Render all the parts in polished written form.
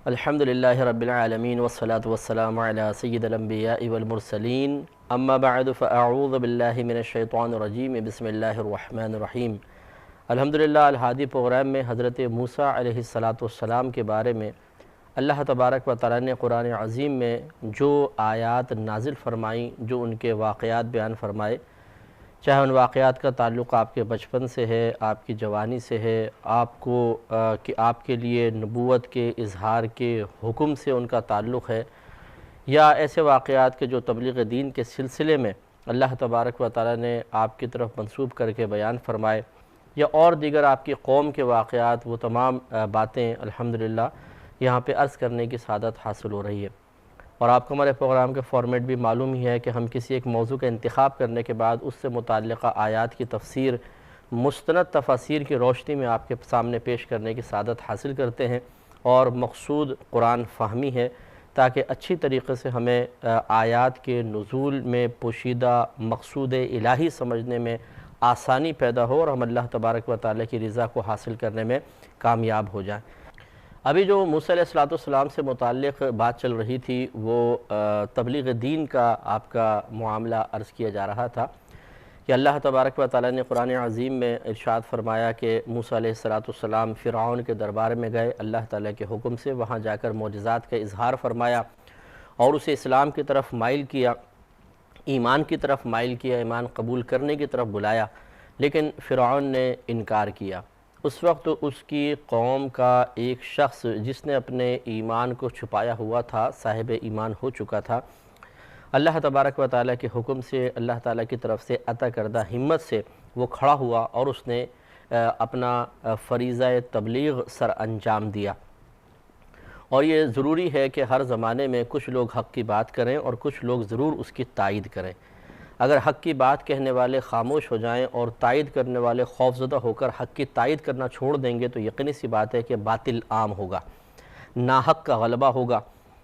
الحمدللہ رب العالمین والصلاة والسلام علی سید الانبیاء والمرسلین اما بعد فاعوذ باللہ من الشیطان الرجیم بسم اللہ الرحمن الرحیم۔ الحمدللہ الہادی پروگرام میں حضرت موسیٰ علیہ السلام کے بارے میں اللہ تبارک و تعالیٰ نے قرآن عظیم میں جو آیات نازل فرمائیں، جو ان کے واقعات بیان فرمائے، چاہے ان واقعات کا تعلق آپ کے بچپن سے ہے، آپ کی جوانی سے ہے، آپ کے لیے نبوت کے اظہار کے حکم سے ان کا تعلق ہے، یا ایسے واقعات کے جو تبلیغ دین کے سلسلے میں اللہ تبارک و تعالیٰ نے آپ کی طرف منسوب کر کے بیان فرمائے، یا اور دیگر آپ کی قوم کے واقعات، وہ تمام باتیں الحمدللہ یہاں پہ عرض کرنے کی سعادت حاصل ہو رہی ہے۔ اور آپ کو ہمارے پروگرام کے فارمیٹ بھی معلوم ہی ہے کہ ہم کسی ایک موضوع کا انتخاب کرنے کے بعد اس سے متعلقہ آیات کی تفسیر مستند تفاسیر کی روشنی میں آپ کے سامنے پیش کرنے کی سعادت حاصل کرتے ہیں، اور مقصود قرآن فہمی ہے تاکہ اچھی طریقے سے ہمیں آیات کے نزول میں پوشیدہ مقصود الہی سمجھنے میں آسانی پیدا ہو، اور ہم اللہ تبارک و تعالیٰ کی رضا کو حاصل کرنے میں کامیاب ہو جائیں۔ ابھی جو موسیٰ علیہ السلام سے متعلق بات چل رہی تھی، وہ تبلیغ دین کا آپ کا معاملہ عرض کیا جا رہا تھا کہ اللہ تبارک و تعالیٰ نے قرآن عظیم میں ارشاد فرمایا کہ موسیٰ علیہ السلام فرعون کے دربار میں گئے اللہ تعالیٰ کے حکم سے، وہاں جا کر معجزات کا اظہار فرمایا اور اسے اسلام کی طرف مائل کیا، ایمان کی طرف مائل کیا، ایمان قبول کرنے کی طرف بلایا، لیکن فرعون نے انکار کیا۔ اس وقت اس کی قوم کا ایک شخص جس نے اپنے ایمان کو چھپایا ہوا تھا، صاحب ایمان ہو چکا تھا، اللہ تبارک و تعالیٰ کے حکم سے، اللہ تعالیٰ کی طرف سے عطا کردہ ہمت سے وہ کھڑا ہوا اور اس نے اپنا فریضہ تبلیغ سر انجام دیا۔ اور یہ ضروری ہے کہ ہر زمانے میں کچھ لوگ حق کی بات کریں اور کچھ لوگ ضرور اس کی تائید کریں۔ اگر حق کی بات کہنے والے خاموش ہو جائیں اور تائید کرنے والے خوفزدہ ہو کر حق کی تائید کرنا چھوڑ دیں گے تو یقینی سی بات ہے کہ باطل عام ہوگا، ناحق کا غلبہ ہوگا،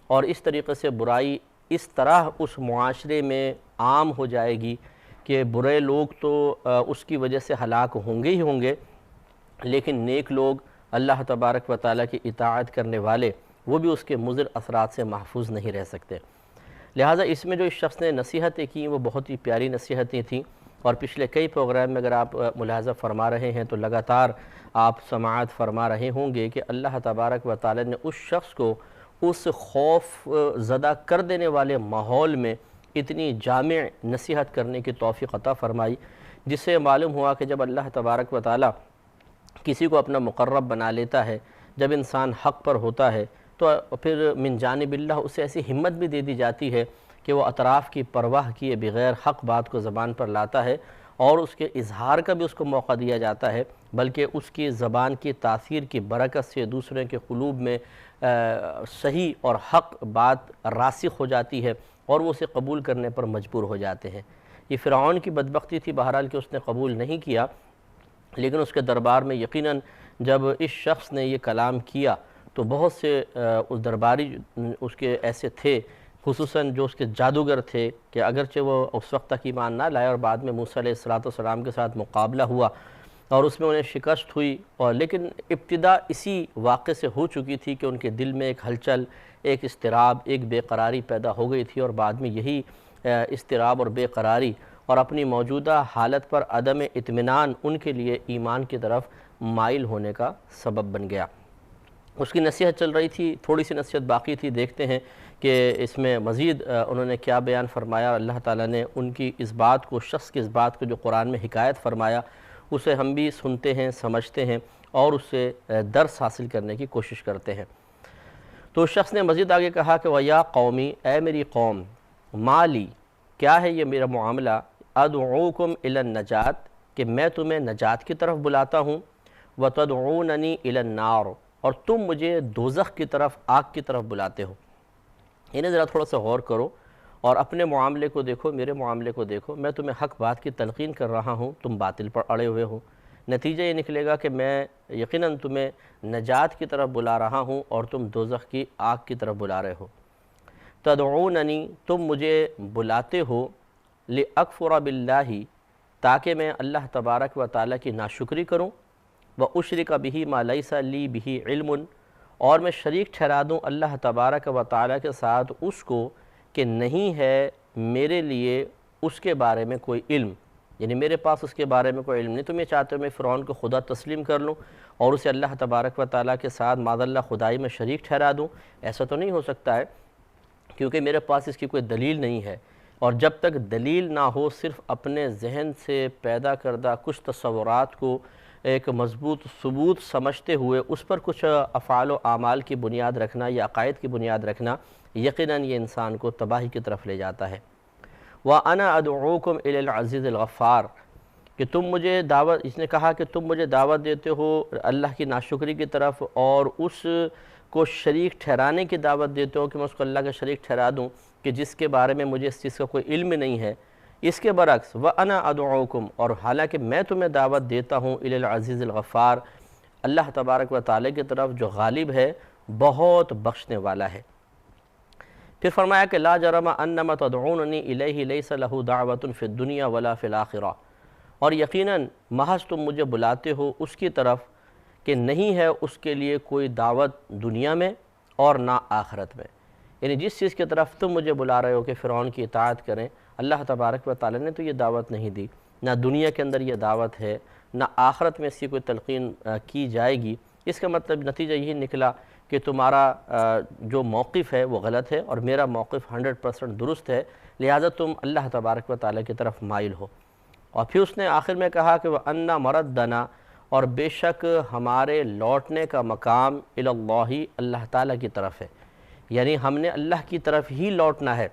اور اس طریقے سے برائی اس طرح اس معاشرے میں عام ہو جائے گی کہ برے لوگ تو اس کی وجہ سے ہلاک ہوں گے ہی ہوں گے، لیکن نیک لوگ، اللہ تبارک و تعالیٰ کی اطاعت کرنے والے، وہ بھی اس کے مضر اثرات سے محفوظ نہیں رہ سکتے۔ لہٰذا اس میں جو اس شخص نے نصیحتیں کیں وہ بہت ہی پیاری نصیحتیں تھیں، اور پچھلے کئی پروگرام میں اگر آپ ملاحظہ فرما رہے ہیں تو لگاتار آپ سماعت فرما رہے ہوں گے کہ اللہ تبارک و تعالیٰ نے اس شخص کو اس خوف زدہ کر دینے والے ماحول میں اتنی جامع نصیحت کرنے کی توفیق عطا فرمائی، جس سے معلوم ہوا کہ جب اللہ تبارک و تعالیٰ کسی کو اپنا مقرب بنا لیتا ہے، جب انسان حق پر ہوتا ہے، تو پھر من جانب اللہ اسے ایسی ہمت بھی دے دی جاتی ہے کہ وہ اطراف کی پرواہ کیے بغیر حق بات کو زبان پر لاتا ہے، اور اس کے اظہار کا بھی اس کو موقع دیا جاتا ہے، بلکہ اس کی زبان کی تاثیر کی برکت سے دوسرے کے قلوب میں صحیح اور حق بات راسخ ہو جاتی ہے اور وہ اسے قبول کرنے پر مجبور ہو جاتے ہیں۔ یہ فرعون کی بدبختی تھی بہرحال کہ اس نے قبول نہیں کیا، لیکن اس کے دربار میں یقیناً جب اس شخص نے یہ کلام کیا تو بہت سے اس درباری اس کے ایسے تھے، خصوصاً جو اس کے جادوگر تھے، کہ اگرچہ وہ اس وقت تک ایمان نہ لائے اور بعد میں موسیٰ علیہ السلام کے ساتھ مقابلہ ہوا اور اس میں انہیں شکست ہوئی، اور لیکن ابتدا اسی واقعے سے ہو چکی تھی کہ ان کے دل میں ایک ہلچل، ایک اضطراب، ایک بے قراری پیدا ہو گئی تھی، اور بعد میں یہی اضطراب اور بے قراری اور اپنی موجودہ حالت پر عدم اطمینان ان کے لیے ایمان کی طرف مائل ہونے کا سبب بن گیا۔ اس کی نصیحت چل رہی تھی، تھوڑی سی نصیحت باقی تھی، دیکھتے ہیں کہ اس میں مزید انہوں نے کیا بیان فرمایا۔ اللہ تعالیٰ نے ان کی اس بات کو، شخص کی اس بات کو جو قرآن میں حکایت فرمایا، اسے ہم بھی سنتے ہیں، سمجھتے ہیں اور اس سے درس حاصل کرنے کی کوشش کرتے ہیں۔ تو اس شخص نے مزید آگے کہا کہ وَيَا قَوْمِ، اے میری قوم، مَالِي، کیا ہے یہ میرا معاملہ، أَدْعُوكُمْ إِلَى النَّجَاةِ، کہ میں تمہیں نجات کی طرف بلاتا ہوں، وَتَدْعُونَنِي إِلَى النَّارِ، اور تم مجھے دوزخ کی طرف، آگ کی طرف بلاتے ہو۔ انہیں ذرا تھوڑا سا غور کرو اور اپنے معاملے کو دیکھو، میرے معاملے کو دیکھو۔ میں تمہیں حق بات کی تلقین کر رہا ہوں، تم باطل پر اڑے ہوئے ہو، نتیجہ یہ نکلے گا کہ میں یقیناً تمہیں نجات کی طرف بلا رہا ہوں اور تم دوزخ کی آگ کی طرف بلا رہے ہو۔ تدعوننی، تم مجھے بلاتے ہو، لأکفر باللہ، تاکہ میں اللہ تبارک و تعالیٰ کی ناشکری کروں، وَأُشْرِكَ بِهِ مَا لَيْسَ لِي بِهِ عِلْمٌ، اور میں شریک ٹھہرا دوں اللہ تبارک و تعالیٰ کے ساتھ اس کو کہ نہیں ہے میرے لیے اس کے بارے میں کوئی علم، یعنی میرے پاس اس کے بارے میں کوئی علم نہیں، تم یہ چاہتے ہو میں فرعون کو خدا تسلیم کر لوں اور اسے اللہ تبارک و تعالیٰ کے ساتھ معاذ اللہ خدائی میں شریک ٹھہرا دوں؟ ایسا تو نہیں ہو سکتا ہے، کیونکہ میرے پاس اس کی کوئی دلیل نہیں ہے، اور جب تک دلیل نہ ہو صرف اپنے ذہن سے پیدا کردہ کچھ تصورات کو ایک مضبوط ثبوت سمجھتے ہوئے اس پر کچھ افعال و اعمال کی بنیاد رکھنا یا عقائد کی بنیاد رکھنا یقیناً یہ انسان کو تباہی کی طرف لے جاتا ہے۔ وَأَنَا أَدْعُوكُمْ إِلَى الْعَزِيزِ الْغَفَّارِ، کہ تم مجھے دعوت، اس نے کہا کہ تم مجھے دعوت دیتے ہو اللہ کی ناشکری کی طرف اور اس کو شریک ٹھہرانے کی دعوت دیتے ہو کہ میں اس کو اللہ کا شریک ٹھہرا دوں کہ جس کے بارے میں مجھے اس چیز کا کوئی علم نہیں ہے۔ اس کے برعکس وَأَنَا أَدْعُوكُمْ، اور حالانکہ میں تمہیں دعوت دیتا ہوں إِلَى الْعَزِيزِ الْغَفَّارِ، اللہ تبارک و تعالیٰ کی طرف جو غالب ہے، بہت بخشنے والا ہے۔ پھر فرمایا کہ لا جرم انما تدعوننی الیہ لیس لہ دعوت فی الدنیا ولا فی الآخرہ، اور یقیناً محض تم مجھے بلاتے ہو اس کی طرف کہ نہیں ہے اس کے لیے کوئی دعوت دنیا میں اور نہ آخرت میں، یعنی جس چیز کی طرف تم مجھے بلا رہے ہو کہ فرعون کی اطاعت کریں، اللہ تبارک و تعالی نے تو یہ دعوت نہیں دی، نہ دنیا کے اندر یہ دعوت ہے، نہ آخرت میں اس کی کوئی تلقین کی جائے گی۔ اس کا مطلب نتیجہ یہی نکلا کہ تمہارا جو موقف ہے وہ غلط ہے اور میرا موقف 100% درست ہے، لہٰذا تم اللہ تبارک و تعالیٰ کی طرف مائل ہو۔ اور پھر اس نے آخر میں کہا کہ وَأَنَّ مَرَدَّنَا، اور بے شک ہمارے لوٹنے کا مقام الی اللہ، اللہ تعالیٰ کی طرف ہے، یعنی ہم نے اللہ کی طرف ہی لوٹنا ہے۔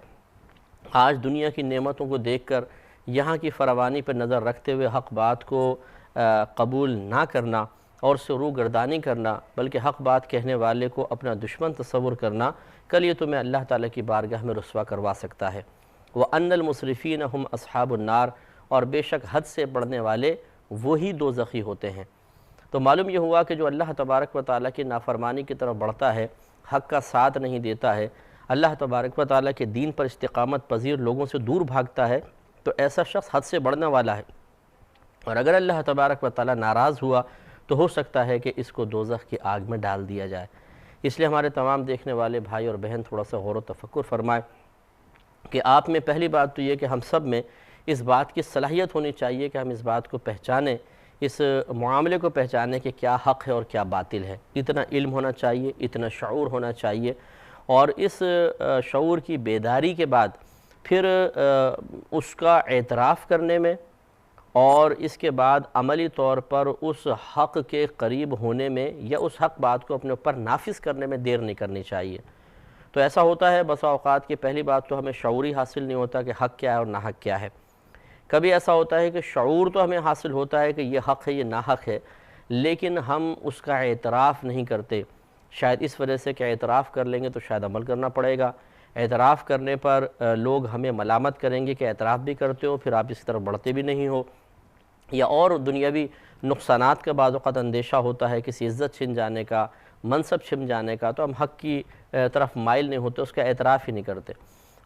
آج دنیا کی نعمتوں کو دیکھ کر یہاں کی فراوانی پر نظر رکھتے ہوئے حق بات کو قبول نہ کرنا اور اس سے روگردانی کرنا، بلکہ حق بات کہنے والے کو اپنا دشمن تصور کرنا، کل یہ تمہیں اللہ تعالیٰ کی بارگاہ میں رسوا کروا سکتا ہے۔ وَأَنَّ الْمُسْرِفِينَ هُمْ أَصْحَابُ النَّارِ، اور بے شک حد سے بڑھنے والے وہی دوزخی ہوتے ہیں۔ تو معلوم یہ ہوا کہ جو اللہ تبارک و تعالیٰ کی نافرمانی کی طرف بڑھتا ہے، حق کا ساتھ نہیں دیتا ہے، اللہ تبارک و تعالیٰ کے دین پر استقامت پذیر لوگوں سے دور بھاگتا ہے، تو ایسا شخص حد سے بڑھنے والا ہے، اور اگر اللہ تبارک و تعالیٰ ناراض ہوا تو ہو سکتا ہے کہ اس کو دوزخ کی آگ میں ڈال دیا جائے۔ اس لیے ہمارے تمام دیکھنے والے بھائی اور بہن تھوڑا سا غور و تفکر فرمائیں کہ آپ میں پہلی بات تو یہ کہ ہم سب میں اس بات کی صلاحیت ہونی چاہیے کہ ہم اس بات کو پہچانیں، اس معاملے کو پہچانیں کہ کیا حق ہے اور کیا باطل ہے۔ اتنا علم ہونا چاہیے، اتنا شعور ہونا چاہیے، اور اس شعور کی بیداری کے بعد پھر اس کا اعتراف کرنے میں اور اس کے بعد عملی طور پر اس حق کے قریب ہونے میں یا اس حق بات کو اپنے اوپر نافذ کرنے میں دیر نہیں کرنی چاہیے۔ تو ایسا ہوتا ہے بسا اوقات کہ پہلی بات تو ہمیں شعور ہی حاصل نہیں ہوتا کہ حق کیا ہے اور ناحق کیا ہے۔ کبھی ایسا ہوتا ہے کہ شعور تو ہمیں حاصل ہوتا ہے کہ یہ حق ہے یہ ناحق ہے، لیکن ہم اس کا اعتراف نہیں کرتے، شاید اس وجہ سے کہ اعتراف کر لیں گے تو شاید عمل کرنا پڑے گا، اعتراف کرنے پر لوگ ہمیں ملامت کریں گے کہ اعتراف بھی کرتے ہو پھر آپ اس طرف بڑھتے بھی نہیں ہو، یا اور دنیاوی نقصانات کا بعض اوقات اندیشہ ہوتا ہے، کسی عزت چھن جانے کا، منصب چھن جانے کا، تو ہم حق کی طرف مائل نہیں ہوتے، اس کا اعتراف ہی نہیں کرتے۔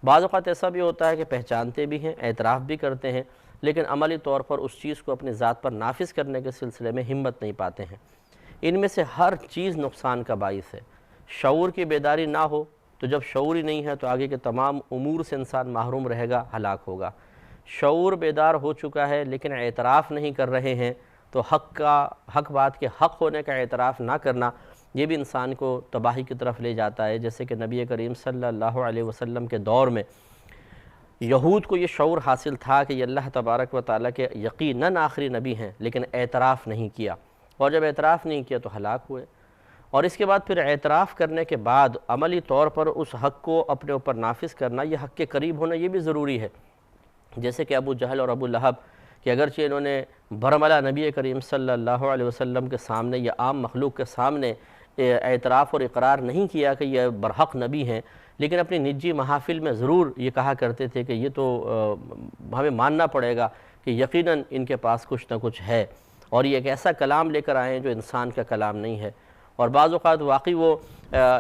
بعض اوقات ایسا بھی ہوتا ہے کہ پہچانتے بھی ہیں، اعتراف بھی کرتے ہیں، لیکن عملی طور پر اس چیز کو اپنی ذات پر نافذ کرنے کے سلسلے میں ہمت نہیں پاتے ہیں۔ ان میں سے ہر چیز نقصان کا باعث ہے۔ شعور کی بیداری نہ ہو تو جب شعور ہی نہیں ہے تو آگے کے تمام امور سے انسان محروم رہے گا، ہلاک ہوگا۔ شعور بیدار ہو چکا ہے لیکن اعتراف نہیں کر رہے ہیں تو حق بات کے حق ہونے کا اعتراف نہ کرنا یہ بھی انسان کو تباہی کی طرف لے جاتا ہے۔ جیسے کہ نبی کریم صلی اللہ علیہ وسلم کے دور میں یہود کو یہ شعور حاصل تھا کہ یہ اللہ تبارک و تعالیٰ کے یقیناً آخری نبی ہیں، لیکن اعتراف نہیں کیا، اور جب اعتراف نہیں کیا تو ہلاک ہوئے۔ اور اس کے بعد پھر اعتراف کرنے کے بعد عملی طور پر اس حق کو اپنے اوپر نافذ کرنا، یہ حق کے قریب ہونا یہ بھی ضروری ہے۔ جیسے کہ ابو جہل اور ابو لہب کہ اگرچہ انہوں نے برملا نبی کریم صلی اللہ علیہ وسلم کے سامنے یا عام مخلوق کے سامنے اعتراف اور اقرار نہیں کیا کہ یہ برحق نبی ہیں، لیکن اپنی نجی محافل میں ضرور یہ کہا کرتے تھے کہ یہ تو ہمیں ماننا پڑے گا کہ یقیناً ان کے پاس کچھ نہ کچھ ہے، اور یہ ایک ایسا کلام لے کر آئے ہیں جو انسان کا کلام نہیں ہے۔ اور بعض اوقات واقعی وہ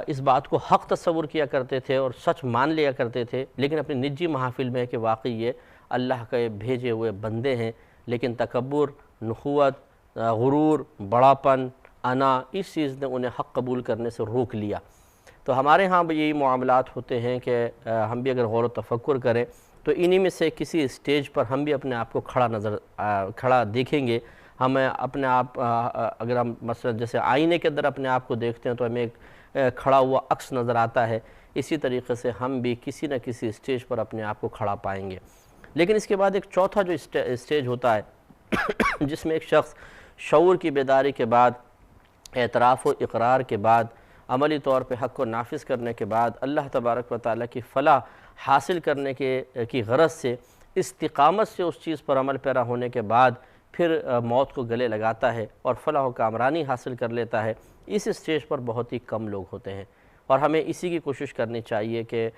اس بات کو حق تصور کیا کرتے تھے اور سچ مان لیا کرتے تھے، لیکن اپنی نجی محافل میں کہ واقعی یہ اللہ کے بھیجے ہوئے بندے ہیں، لیکن تکبر، نخوت، غرور، بڑاپن، انا، اس چیز نے انہیں حق قبول کرنے سے روک لیا۔ تو ہمارے ہاں بھی یہی معاملات ہوتے ہیں کہ ہم بھی اگر غور و تفکر کریں تو انہی میں سے کسی اسٹیج پر ہم بھی اپنے آپ کو کھڑا دیکھیں گے۔ ہمیں اپنے آپ اگر ہم مثلا جیسے آئینے کے اندر اپنے آپ کو دیکھتے ہیں تو ہمیں ایک کھڑا ہوا عکس نظر آتا ہے، اسی طریقے سے ہم بھی کسی نہ کسی اسٹیج پر اپنے آپ کو کھڑا پائیں گے۔ لیکن اس کے بعد ایک چوتھا جو اسٹیج ہوتا ہے جس میں ایک شخص شعور کی بیداری کے بعد، اعتراف و اقرار کے بعد، عملی طور پہ حق کو نافذ کرنے کے بعد، اللہ تبارک و تعالیٰ کی فلاح حاصل کرنے کی غرض سے، استقامت سے اس چیز پر عمل پیرا ہونے کے بعد پھر موت کو گلے لگاتا ہے اور فلاح و کامرانی حاصل کر لیتا ہے۔ اس اسٹیج پر بہت ہی کم لوگ ہوتے ہیں، اور ہمیں اسی کی کوشش کرنی چاہیے کہ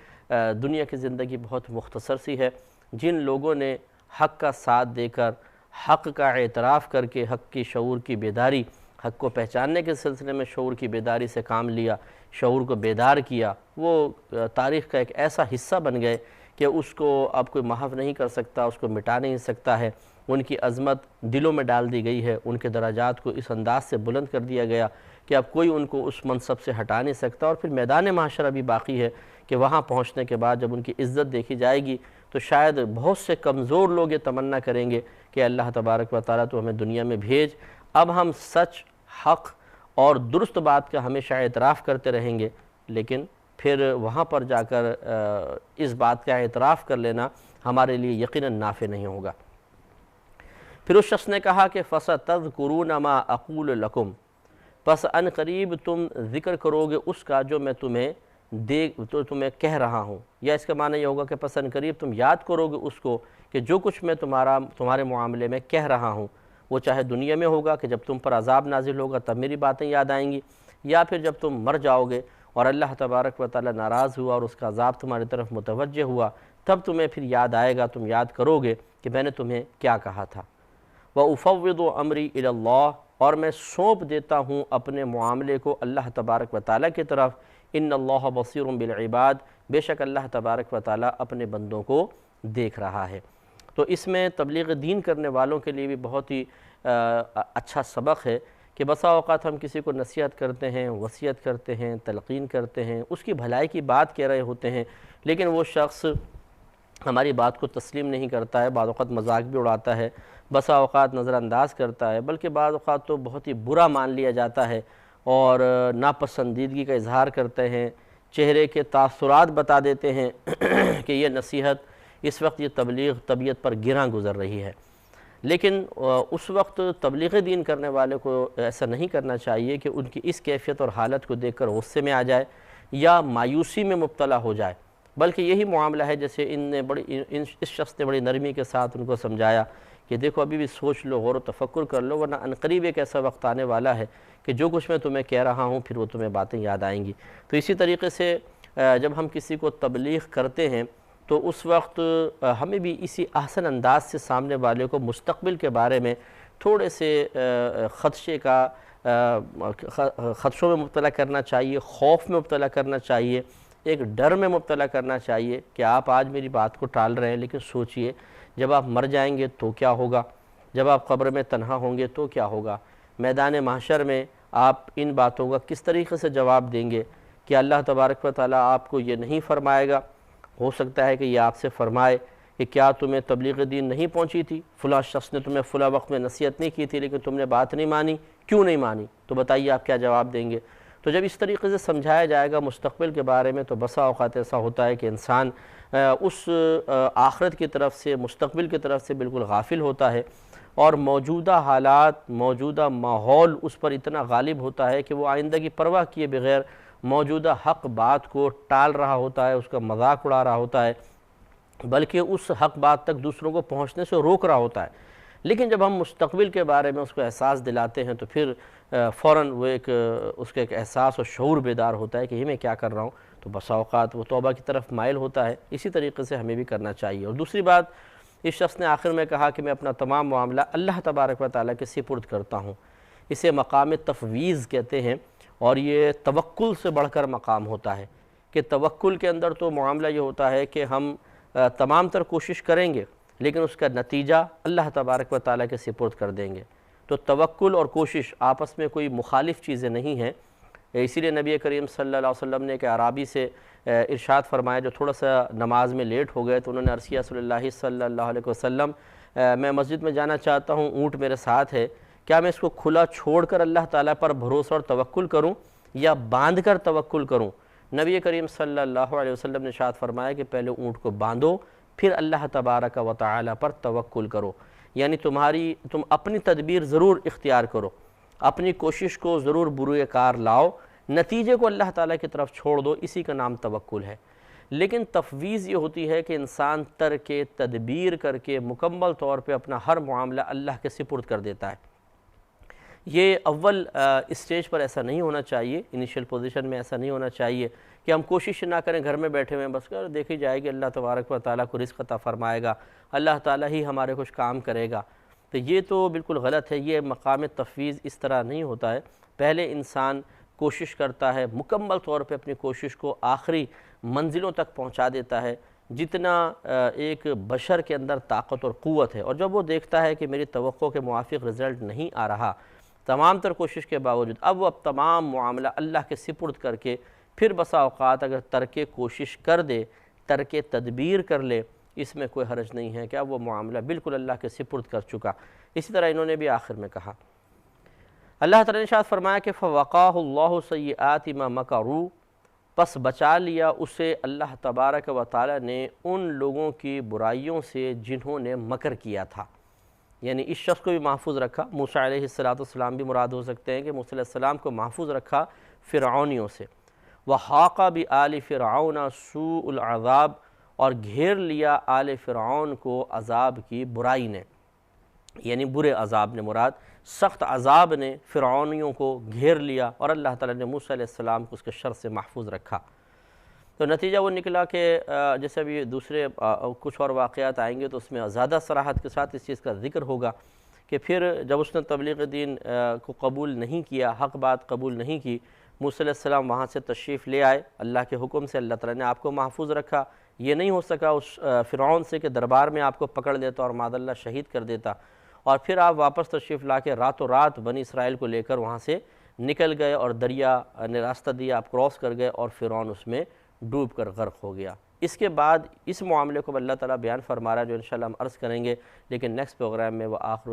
دنیا کی زندگی بہت مختصر سی ہے۔ جن لوگوں نے حق کا ساتھ دے کر، حق کا اعتراف کر کے، حق کی شعور کی بیداری، حق کو پہچاننے کے سلسلے میں شعور کی بیداری سے کام لیا، شعور کو بیدار کیا، وہ تاریخ کا ایک ایسا حصہ بن گئے کہ اس کو اب کوئی محو نہیں کر سکتا، اس کو مٹا نہیں سکتا ہے۔ ان کی عظمت دلوں میں ڈال دی گئی ہے، ان کے درجات کو اس انداز سے بلند کر دیا گیا کہ اب کوئی ان کو اس منصب سے ہٹا نہیں سکتا۔ اور پھر میدان معاشرہ بھی باقی ہے کہ وہاں پہنچنے کے بعد جب ان کی عزت دیکھی جائے گی تو شاید بہت سے کمزور لوگ یہ تمنا کریں گے کہ اللہ تبارک و تعالیٰ تو ہمیں دنیا میں بھیج، اب ہم سچ، حق اور درست بات کا ہمیشہ اعتراف کرتے رہیں گے، لیکن پھر وہاں پر جا کر اس بات کا اعتراف کر لینا ہمارے لیے یقیناً نافع نہیں ہوگا۔ پھر اس شخص نے کہا کہ فَسَتَذْكُرُونَ مَا أَقُولُ لَكُمْ، پس ان قریب تم ذکر کرو گے اس کا جو میں تمہیں کہہ رہا ہوں، یا اس کا معنی یہ ہوگا کہ پس ان قریب تم یاد کرو گے اس کو کہ جو کچھ میں تمہارے معاملے میں کہہ رہا ہوں، وہ چاہے دنیا میں ہوگا کہ جب تم پر عذاب نازل ہوگا تب میری باتیں یاد آئیں گی، یا پھر جب تم مر جاؤ گے اور اللہ تبارک و تعالیٰ ناراض ہوا اور اس کا عذاب تمہاری طرف متوجہ ہوا، تب تمہیں پھر یاد آئے گا، تم یاد کرو گے کہ میں نے تمہیں کیا کہا تھا۔ وَأُفَوِّضُ أَمْرِي إِلَى اللَّهِ، اور میں سونپ دیتا ہوں اپنے معاملے کو اللہ تبارک و تعالیٰ کی طرف۔ إِنَّ اللَّهَ بَصِيرٌ بِالْعِبَادِ، بے شک اللہ تبارک و تعالیٰ اپنے بندوں کو دیکھ رہا ہے۔ تو اس میں تبلیغ دین کرنے والوں کے لیے بھی بہت ہی اچھا سبق ہے کہ بسا اوقات ہم کسی کو نصیحت کرتے ہیں، وصیت کرتے ہیں، تلقین کرتے ہیں، اس کی بھلائی کی بات کہہ رہے ہوتے ہیں، لیکن وہ شخص ہماری بات کو تسلیم نہیں کرتا ہے، بعض اوقات مذاق بھی اڑاتا ہے، بسا اوقات نظر انداز کرتا ہے، بلکہ بعض اوقات تو بہت ہی برا مان لیا جاتا ہے اور ناپسندیدگی کا اظہار کرتے ہیں، چہرے کے تاثرات بتا دیتے ہیں کہ یہ نصیحت اس وقت، یہ تبلیغ طبیعت پر گراں گزر رہی ہے۔ لیکن اس وقت تبلیغ دین کرنے والے کو ایسا نہیں کرنا چاہیے کہ ان کی اس کیفیت اور حالت کو دیکھ کر غصے میں آ جائے یا مایوسی میں مبتلا ہو جائے، بلکہ یہی معاملہ ہے جیسے اس شخص نے بڑی نرمی کے ساتھ ان کو سمجھایا کہ دیکھو ابھی بھی سوچ لو، غور و تفکر کر لو، ورنہ عنقریب ایک ایسا وقت آنے والا ہے کہ جو کچھ میں تمہیں کہہ رہا ہوں پھر وہ تمہیں باتیں یاد آئیں گی۔ تو اسی طریقے سے جب ہم کسی کو تبلیغ کرتے ہیں تو اس وقت ہمیں بھی اسی احسن انداز سے سامنے والے کو مستقبل کے بارے میں تھوڑے سے خدشوں میں مبتلا کرنا چاہیے، خوف میں مبتلا کرنا چاہیے، ایک ڈر میں مبتلا کرنا چاہیے کہ آپ آج میری بات کو ٹال رہے ہیں، لیکن سوچئے جب آپ مر جائیں گے تو کیا ہوگا، جب آپ قبر میں تنہا ہوں گے تو کیا ہوگا، میدان محشر میں آپ ان باتوں کا کس طریقے سے جواب دیں گے کہ اللہ تبارک و تعالیٰ آپ کو یہ نہیں فرمائے گا، ہو سکتا ہے کہ یہ آپ سے فرمائے کہ کیا تمہیں تبلیغ دین نہیں پہنچی تھی، فلاں شخص نے تمہیں فلاں وقت میں نصیحت نہیں کی تھی لیکن تم نے بات نہیں مانی، کیوں نہیں مانی، تو بتائیے آپ کیا جواب دیں گے۔ تو جب اس طریقے سے سمجھایا جائے گا مستقبل کے بارے میں تو بسا اوقات ایسا ہوتا ہے کہ انسان اس آخرت کی طرف سے، مستقبل کی طرف سے بالکل غافل ہوتا ہے، اور موجودہ حالات، موجودہ ماحول اس پر اتنا غالب ہوتا ہے کہ وہ آئندہ کی پرواہ کیے بغیر موجودہ حق بات کو ٹال رہا ہوتا ہے، اس کا مذاق اڑا رہا ہوتا ہے، بلکہ اس حق بات تک دوسروں کو پہنچنے سے روک رہا ہوتا ہے۔ لیکن جب ہم مستقبل کے بارے میں اس کو احساس دلاتے ہیں تو پھر فوراً وہ اس کا ایک احساس اور شعور بیدار ہوتا ہے کہ یہ میں کیا کر رہا ہوں، تو بسا اوقات وہ توبہ کی طرف مائل ہوتا ہے۔ اسی طریقے سے ہمیں بھی کرنا چاہیے۔ اور دوسری بات، اس شخص نے آخر میں کہا کہ میں اپنا تمام معاملہ اللہ تبارک و تعالیٰ کے سپرد کرتا ہوں۔ اسے مقام تفویض کہتے ہیں، اور یہ توکل سے بڑھ کر مقام ہوتا ہے کہ توکل کے اندر تو معاملہ یہ ہوتا ہے کہ ہم تمام تر کوشش کریں گے لیکن اس کا نتیجہ اللہ تبارک و تعالیٰ کے سپرد کر دیں گے۔ تو توکل اور کوشش آپس میں کوئی مخالف چیزیں نہیں ہیں۔ اسی لیے نبی کریم صلی اللہ علیہ وسلم نے ایک اعرابی سے ارشاد فرمایا جو تھوڑا سا نماز میں لیٹ ہو گئے، تو انہوں نے عرض کیا رسول اللہ صلی اللہ علیہ وسلم میں مسجد میں جانا چاہتا ہوں، اونٹ میرے ساتھ ہے، کیا میں اس کو کھلا چھوڑ کر اللہ تعالیٰ پر بھروسہ اور توکل کروں یا باندھ کر توکل کروں؟ نبی کریم صلی اللہ علیہ وسلم نے ارشاد فرمایا کہ پہلے اونٹ کو باندھو، پھر اللہ تبارک و تعالیٰ پر توکل کرو۔ یعنی تم اپنی تدبیر ضرور اختیار کرو، اپنی کوشش کو ضرور بروئے کار لاؤ، نتیجے کو اللہ تعالیٰ کی طرف چھوڑ دو، اسی کا نام توکل ہے۔ لیکن تفویض یہ ہوتی ہے کہ انسان ترک تدبیر کر کے مکمل طور پہ اپنا ہر معاملہ اللہ کے سپرد کر دیتا ہے۔ یہ اول اسٹیج پر ایسا نہیں ہونا چاہیے، انیشیل پوزیشن میں ایسا نہیں ہونا چاہیے کہ ہم کوشش نہ کریں، گھر میں بیٹھے ہوئے بس دیکھی جائے گی، اللہ تبارک و تعالیٰ کو رزق عطا فرمائے گا، اللہ تعالیٰ ہی ہمارے کچھ کام کرے گا۔ تو یہ تو بالکل غلط ہے، یہ مقام تفویض اس طرح نہیں ہوتا ہے۔ پہلے انسان کوشش کرتا ہے، مکمل طور پہ اپنی کوشش کو آخری منزلوں تک پہنچا دیتا ہے، جتنا ایک بشر کے اندر طاقت اور قوت ہے، اور جب وہ دیکھتا ہے کہ میری توقع کے موافق رزلٹ نہیں آ رہا تمام تر کوشش کے باوجود، اب وہ تمام معاملہ اللہ کے سپرد کر کے پھر بسا اوقات اگر ترک کوشش کر دے، ترک تدبیر کر لے، اس میں کوئی حرج نہیں ہے کہ اب وہ معاملہ بالکل اللہ کے سپرد کر چکا۔ اسی طرح انہوں نے بھی آخر میں کہا، اللہ تعالیٰ نے ارشاد فرمایا کہ فَوَقَاهُ اللَّهُ سَيِّئَاتِ مَا مَكَرُوا، پس بچا لیا اسے اللہ تبارک و تعالیٰ نے ان لوگوں کی برائیوں سے جنہوں نے مکر کیا تھا۔ یعنی اس شخص کو بھی محفوظ رکھا، موسیٰ علیہ السلام بھی مراد ہو سکتے ہیں کہ موسیٰ علیہ السلام کو محفوظ رکھا فرعونیوں سے۔ وَحَاقَ بِآلِ فِرْعَوْنَ سُوءُ الْعَذَابِ، اور گھیر لیا آل فرعون کو عذاب کی برائی نے، یعنی برے عذاب نے مراد، سخت عذاب نے فرعونیوں کو گھیر لیا، اور اللہ تعالیٰ نے موسیٰ علیہ السلام کو اس کے شر سے محفوظ رکھا۔ تو نتیجہ وہ نکلا کہ جیسے ابھی دوسرے کچھ اور واقعات آئیں گے تو اس میں زیادہ صراحت کے ساتھ اس چیز کا ذکر ہوگا کہ پھر جب اس نے تبلیغ دین کو قبول نہیں کیا، حق بات قبول نہیں کی، موسیٰ علیہ السلام وہاں سے تشریف لے آئے، اللہ کے حکم سے اللہ تعالیٰ نے آپ کو محفوظ رکھا۔ یہ نہیں ہو سکا اس فرعون سے کہ دربار میں آپ کو پکڑ لیتا اور معاذ اللہ شہید کر دیتا، اور پھر آپ واپس تشریف لا کے راتوں رات بنی اسرائیل کو لے کر وہاں سے نکل گئے، اور دریا نے راستہ دیا، آپ کراس کر گئے، اور فرعون اس میں ڈوب کر غرق ہو گیا۔ اس کے بعد اس معاملے کو اللہ تعالیٰ بیان فرما رہا ہے جو انشاءاللہ ہم عرض کریں گے، لیکن نیکسٹ پروگرام میں وہ آخر